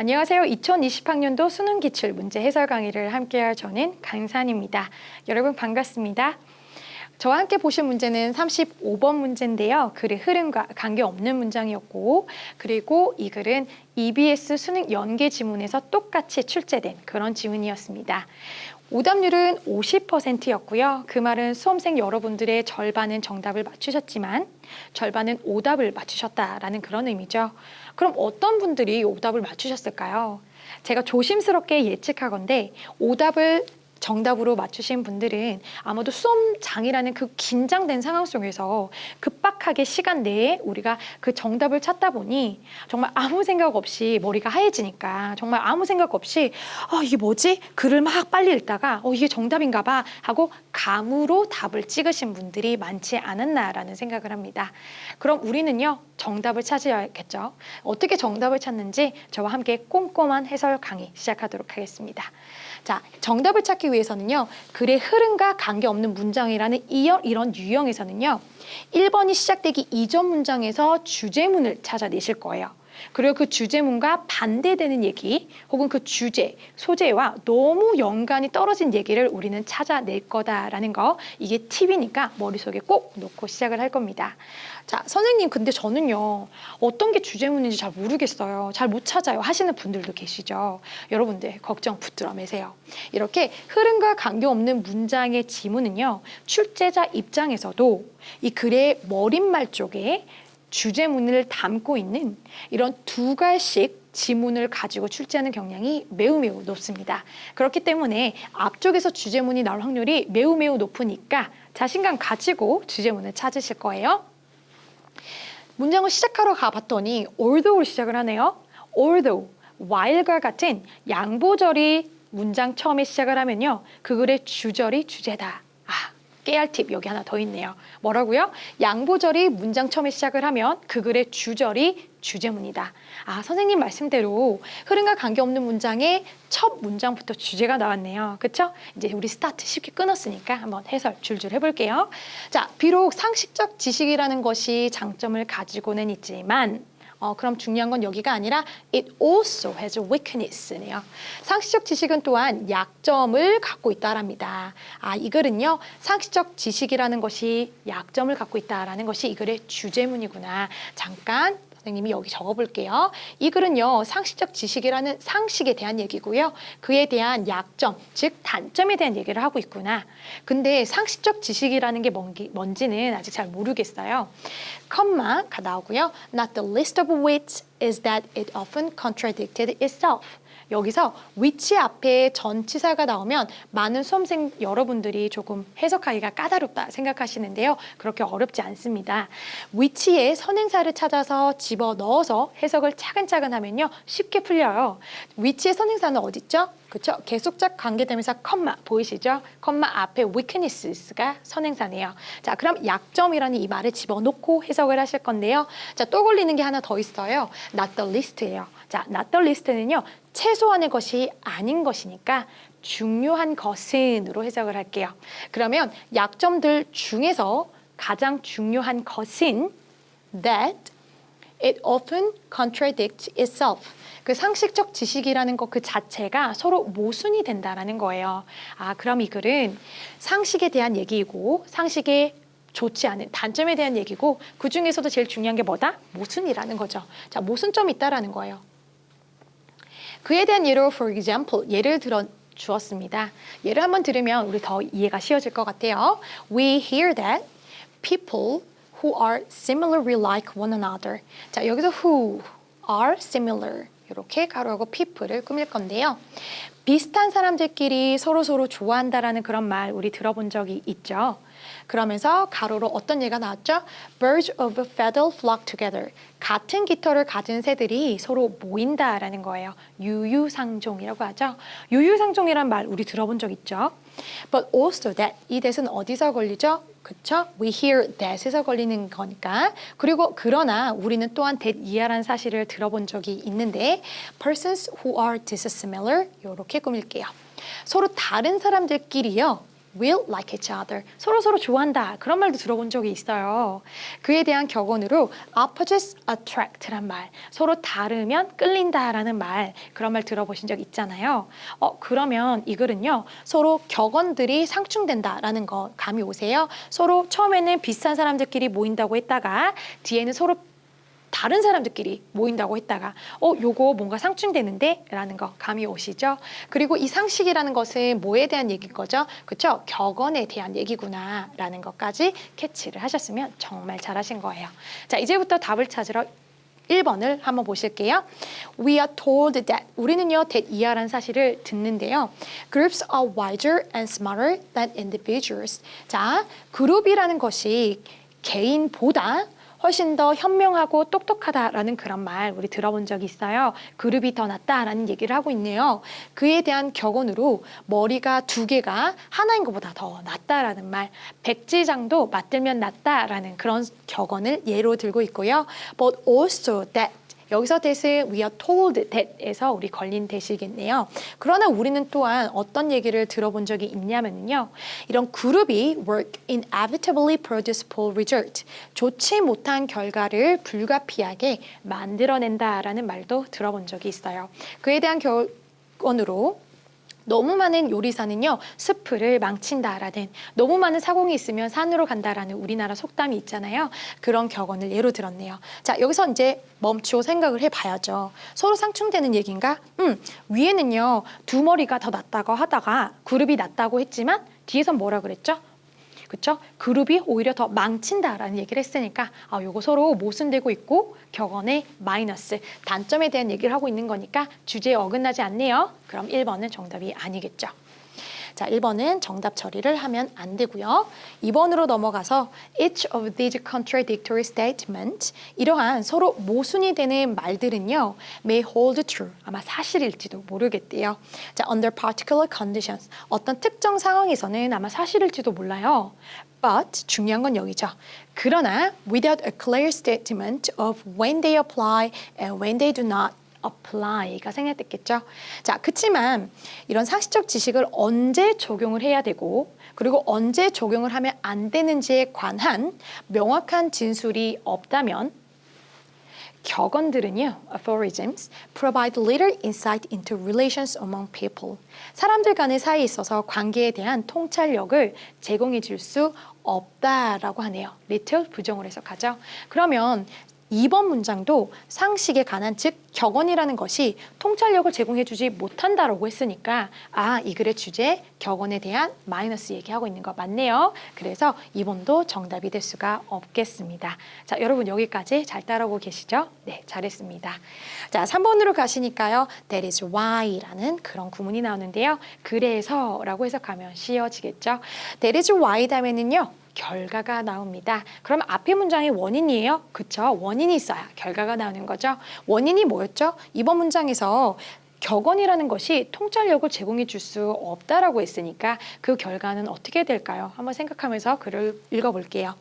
안녕하세요. 2020학년도 수능 기출 문제 해설 강의를 함께할 저는 강산입니다. 여러분 반갑습니다. 저와 함께 보실 문제는 35번 문제인데요. 글의 흐름과 관계없는 문장이었고, 그리고 이 글은 EBS 수능 연계 지문에서 똑같이 출제된 그런 지문이었습니다. 오답률은 50%였고요. 그 말은 수험생 여러분들의 절반은 정답을 맞추셨지만 절반은 오답을 맞추셨다라는 그런 의미죠. 그럼 어떤 분들이 오답을 맞추셨을까요? 제가 조심스럽게 예측하건대 오답을 정답으로 맞추신 분들은 아마도 수험장이라는 그 긴장된 상황 속에서 급박하게 시간 내에 우리가 그 정답을 찾다 보니 정말 아무 생각 없이 머리가 하얘지니까 정말 아무 생각 없이 이게 뭐지? 글을 막 빨리 읽다가 이게 정답인가 봐 하고 감으로 답을 찍으신 분들이 많지 않았나라는 생각을 합니다. 그럼 우리는요, 정답을 찾아야겠죠. 어떻게 정답을 찾는지 저와 함께 꼼꼼한 해설 강의 시작하도록 하겠습니다. 자, 정답을 찾기 위해서는요, 글의 흐름과 관계없는 문장이라는 이런 유형에서는요, 1번이 시작되기 이전 문장에서 주제문을 찾아내실 거예요. 그리고 그 주제문과 반대되는 얘기 혹은 그 주제, 소재와 너무 연관이 떨어진 얘기를 우리는 찾아낼 거다라는 거, 이게 팁이니까 머릿속에 꼭 놓고 시작을 할 겁니다. 자, 선생님 근데 저는요, 어떤 게 주제문인지 잘 모르겠어요. 잘 못 찾아요 하시는 분들도 계시죠. 여러분들 걱정 붙들어 매세요. 이렇게 흐름과 관계없는 문장의 지문은요, 출제자 입장에서도 이 글의 머릿말 쪽에 주제문을 담고 있는 이런 두 갈씩 지문을 가지고 출제하는 경향이 매우 높습니다. 그렇기 때문에 앞쪽에서 주제문이 나올 확률이 매우 높으니까 자신감 가지고 주제문을 찾으실 거예요. 문장을 시작하러 가봤더니 although로 시작을 하네요. although, while과 같은 양보절이 문장 처음에 시작을 하면요, 그 글의 주절이 주제다. 깨알 팁 여기 하나 더 있네요. 뭐라고요? 양보절이 문장 처음에 시작을 하면 그 글의 주절이 주제문이다. 선생님 말씀대로 흐름과 관계없는 문장의 첫 문장부터 주제가 나왔네요. 그렇죠? 이제 우리 스타트 쉽게 끊었으니까 한번 해설 줄줄 해볼게요. 자, 비록 상식적 지식이라는 것이 장점을 가지고는 있지만 그럼 중요한 건 여기가 아니라 it also has a weakness네요. 상식적 지식은 또한 약점을 갖고 있다랍니다. 이 글은요, 상식적 지식이라는 것이 약점을 갖고 있다라는 것이 이 글의 주제문이구나. 잠깐 선생님이 여기 적어볼게요. 이 글은요, 상식적 지식이라는 상식에 대한 얘기고요. 그에 대한 약점, 즉 단점에 대한 얘기를 하고 있구나. 근데 상식적 지식이라는 게 뭔지는 아직 잘 모르겠어요. 컴마가 나오고요. Not the least of which is that it often contradicted itself. 여기서 which 앞에 전치사가 나오면 많은 수험생 여러분들이 조금 해석하기가 까다롭다 생각하시는데요. 그렇게 어렵지 않습니다. which의 선행사를 찾아서 집어넣어서 해석을 차근차근 하면요, 쉽게 풀려요. which의 선행사는 어디 있죠? 그렇죠? 계속적 관계대명사 컴마 보이시죠? 컴마 앞에 weakness가 선행사네요. 자, 그럼 약점이라는 이 말을 집어넣고 해석을 하실 건데요. 자, 또 걸리는 게 하나 더 있어요. not the least예요. 자, not the least는요, 최소한의 것이 아닌 것이니까 중요한 것은으로 해석을 할게요. 그러면 약점들 중에서 가장 중요한 것은 that it often contradicts itself. 그 상식적 지식이라는 것 그 자체가 서로 모순이 된다라는 거예요. 그럼 이 글은 상식에 대한 얘기이고 상식에 좋지 않은 단점에 대한 얘기고 그 중에서도 제일 중요한 게 뭐다? 모순이라는 거죠. 자, 모순점이 있다라는 거예요. 그에 대한 예로 for example, 예를 들어 주었습니다. 예를 한번 들으면 우리 더 이해가 쉬워질 것 같아요. We hear that people who are similarly like one another. 자, 여기서 who are similar 이렇게 가로하고 people을 꾸밀 건데요. 비슷한 사람들끼리 서로 좋아한다라는 그런 말 우리 들어본 적이 있죠. 그러면서 가로로 어떤 예가 나왔죠? Birds of a feather flock together. 같은 깃털을 가진 새들이 서로 모인다라는 거예요. 유유상종이라고 하죠. 유유상종이란 말 우리 들어본 적 있죠. But also that. 이 that은 어디서 걸리죠? 그쵸? We hear that에서 걸리는 거니까. 그리고 그러나 우리는 또한 that 이하라는 사실을 들어본 적이 있는데 persons who are dissimilar 이렇게 꾸밀게요. 서로 다른 사람들끼리요. will like each other. 서로 좋아한다. 그런 말도 들어본 적이 있어요. 그에 대한 격언으로 opposites attract란 말, 서로 다르면 끌린다라는 말, 그런 말 들어보신 적 있잖아요. 그러면 이 글은요, 서로 격언들이 상충된다라는 거 감이 오세요? 서로 처음에는 비슷한 사람들끼리 모인다고 했다가 뒤에는 서로 다른 사람들끼리 모인다고 했다가 요거 뭔가 상충되는데? 라는 거 감이 오시죠? 그리고 이 상식이라는 것은 뭐에 대한 얘기인 거죠? 그렇죠? 격언에 대한 얘기구나 라는 것까지 캐치를 하셨으면 정말 잘하신 거예요. 자, 이제부터 답을 찾으러 1번을 한번 보실게요. We are told that 우리는요 that 이하라는 사실을 듣는데요. Groups are wiser and smarter than individuals. 자, 그룹이라는 것이 개인보다 훨씬 더 현명하고 똑똑하다라는 그런 말 우리 들어본 적이 있어요. 그룹이 더 낫다라는 얘기를 하고 있네요. 그에 대한 격언으로 머리가 두 개가 하나인 것보다 더 낫다라는 말, 백지장도 맞들면 낫다라는 그런 격언을 예로 들고 있고요. But also that 여기서 that은 we are told that에서 우리 걸린 that이겠네요. 그러나 우리는 또한 어떤 얘기를 들어본 적이 있냐면요. 이런 그룹이 work inevitably produce poor result. 좋지 못한 결과를 불가피하게 만들어낸다라는 말도 들어본 적이 있어요. 그에 대한 격언으로 너무 많은 요리사는요 스프를 망친다라는, 너무 많은 사공이 있으면 산으로 간다라는 우리나라 속담이 있잖아요. 그런 격언을 예로 들었네요. 자, 여기서 이제 멈추고 생각을 해봐야죠. 서로 상충되는 얘기인가? 위에는요 두 머리가 더 낫다고 하다가 그룹이 낫다고 했지만 뒤에선 뭐라 그랬죠? 그렇죠? 그룹이 오히려 더 망친다라는 얘기를 했으니까 요거 서로 모순되고 있고 격언의 마이너스, 단점에 대한 얘기를 하고 있는 거니까 주제에 어긋나지 않네요. 그럼 1번은 정답이 아니겠죠. 자, 1번은 정답 처리를 하면 안 되고요. 2번으로 넘어가서 each of these contradictory statements, 이러한 서로 모순이 되는 말들은요 may hold true, 아마 사실일지도 모르겠대요. 자, under particular conditions, 어떤 특정 상황에서는 아마 사실일지도 몰라요. But 중요한 건 여기죠. 그러나 without a clear statement of when they apply and when they do not apply가 생략됐겠죠. 자, 그치만 이런 상식적 지식을 언제 적용을 해야 되고 그리고 언제 적용을 하면 안 되는지에 관한 명확한 진술이 없다면 격언들은요, aphorisms, provide little insight into relations among people. 사람들 간의 사이에 있어서 관계에 대한 통찰력을 제공해 줄 수 없다라고 하네요. little 부정을 해석하죠. 그러면 2번 문장도 상식에 관한, 즉 격언이라는 것이 통찰력을 제공해주지 못한다라고 했으니까 이 글의 주제 격언에 대한 마이너스 얘기하고 있는 거 맞네요. 그래서 2번도 정답이 될 수가 없겠습니다. 자, 여러분 여기까지 잘 따라오고 계시죠? 네, 잘했습니다. 자, 3번으로 가시니까요. That is why라는 그런 구문이 나오는데요. 그래서 라고 해석하면 씌어지겠죠. That is why 다음에는요. 결과가 나옵니다. 그럼 앞의 문장이 원인이에요? 그쵸? 원인이 있어야 결과가 나오는 거죠. 원인이 뭐였죠? 이번 문장에서 격언이라는 것이 통찰력을 제공해 줄 수 없다라고 했으니까 그 결과는 어떻게 될까요? 한번 생각하면서 글을 읽어볼게요.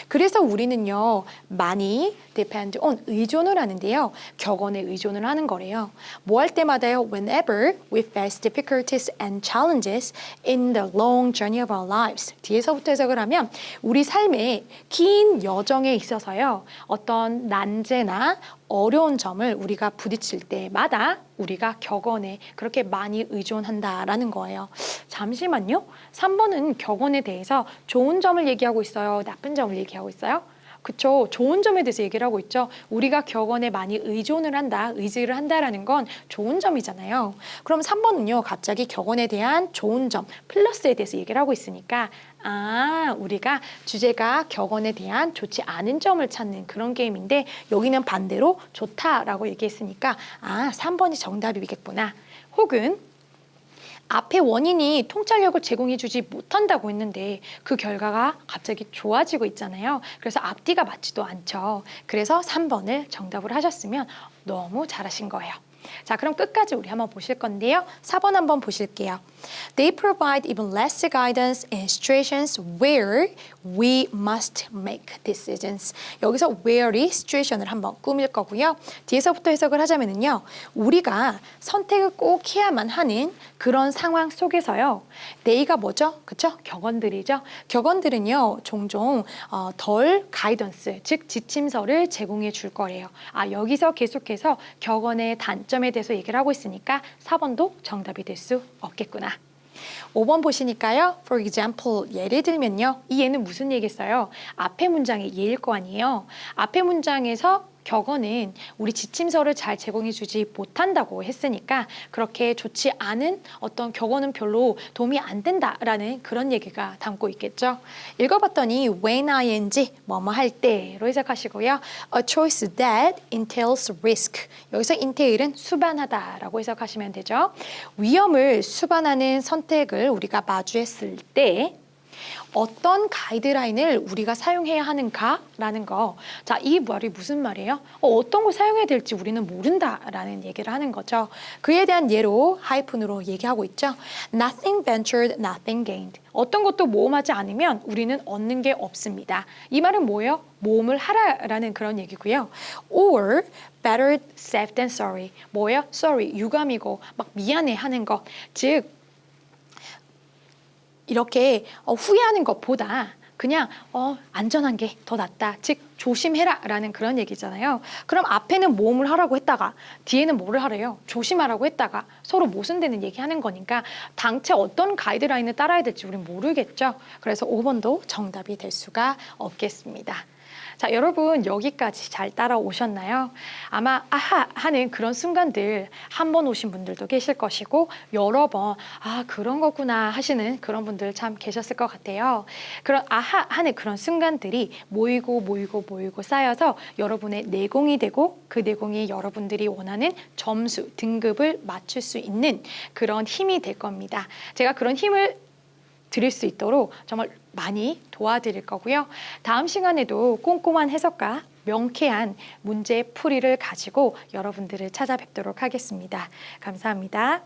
그래서 우리는요, 많이 depend on, 의존을 하는데요. 격언에 의존을 하는 거래요. 뭐 할 때마다요, whenever we face difficulties and challenges in the long journey of our lives. 뒤에서부터 해석을 하면 우리 삶의 긴 여정에 있어서요, 어떤 난제나 어려운 점을 우리가 부딪힐 때마다 우리가 격언에 그렇게 많이 의존한다라는 거예요. 잠시만요. 3번은 격언에 대해서 좋은 점을 얘기하고 있어요? 나쁜 점을 얘기하고 있어요? 그쵸. 좋은 점에 대해서 얘기를 하고 있죠. 우리가 격언에 많이 의존을 한다, 의지를 한다라는 건 좋은 점이잖아요. 그럼 3번은요, 갑자기 격언에 대한 좋은 점, 플러스에 대해서 얘기를 하고 있으니까 우리가 주제가 격언에 대한 좋지 않은 점을 찾는 그런 게임인데 여기는 반대로 좋다라고 얘기했으니까 3번이 정답이겠구나. 혹은 앞에 원인이 통찰력을 제공해주지 못한다고 했는데 그 결과가 갑자기 좋아지고 있잖아요. 그래서 앞뒤가 맞지도 않죠. 그래서 3번을 정답으로 하셨으면 너무 잘하신 거예요. 자, 그럼 끝까지 우리 한번 보실 건데요. 4번 한번 보실게요. They provide even less guidance in situations where we must make decisions. 여기서 where이 situation을 한번 꾸밀 거고요. 뒤에서부터 해석을 하자면요. 우리가 선택을 꼭 해야만 하는 그런 상황 속에서요. they가 뭐죠? 그쵸? 격언들이죠. 격언들은요. 종종 덜 가이던스, 즉 지침서를 제공해 줄 거래요. 아, 여기서 계속해서 격언의 단점에 대해서 얘기를 하고 있으니까 4번도 정답이 될 수 없겠구나. 5번 보시니까요. For example, 예를 들면요. 이 예는 무슨 얘기겠어요? 앞에 문장이 예일 거 아니에요. 앞에 문장에서 격언은 우리 지침서를 잘 제공해주지 못한다고 했으니까 그렇게 좋지 않은 어떤 격언은 별로 도움이 안 된다라는 그런 얘기가 담고 있겠죠. 읽어봤더니 when ing 뭐뭐 할 때로 해석하시고요. A choice that entails risk. 여기서 entail은 수반하다라고 해석하시면 되죠. 위험을 수반하는 선택을 우리가 마주했을 때 어떤 가이드라인을 우리가 사용해야 하는가라는 거. 자, 이 말이 무슨 말이에요? 어떤 걸 사용해야 될지 우리는 모른다라는 얘기를 하는 거죠. 그에 대한 예로 하이픈으로 얘기하고 있죠. Nothing ventured, nothing gained. 어떤 것도 모험하지 않으면 우리는 얻는 게 없습니다. 이 말은 뭐예요? 모험을 하라라는 그런 얘기고요. Or better safe than sorry. 뭐예요? Sorry, 유감이고 막 미안해 하는 것. 즉 이렇게 후회하는 것보다 그냥 안전한 게 더 낫다. 즉 조심해라 라는 그런 얘기잖아요. 그럼 앞에는 모험을 하라고 했다가 뒤에는 뭐를 하래요? 조심하라고 했다가 서로 모순되는 얘기하는 거니까 당최 어떤 가이드라인을 따라야 될지 우리는 모르겠죠. 그래서 5번도 정답이 될 수가 없겠습니다. 자, 여러분 여기까지 잘 따라오셨나요? 아마 아하 하는 그런 순간들 한 번 오신 분들도 계실 것이고 여러 번 그런 거구나 하시는 그런 분들 참 계셨을 것 같아요. 그런 아하 하는 그런 순간들이 모이고 쌓여서 여러분의 내공이 되고 그 내공이 여러분들이 원하는 점수, 등급을 맞출 수 있는 그런 힘이 될 겁니다. 제가 그런 힘을 드릴 수 있도록 정말 많이 도와드릴 거고요. 다음 시간에도 꼼꼼한 해석과 명쾌한 문제 풀이를 가지고 여러분들을 찾아뵙도록 하겠습니다. 감사합니다.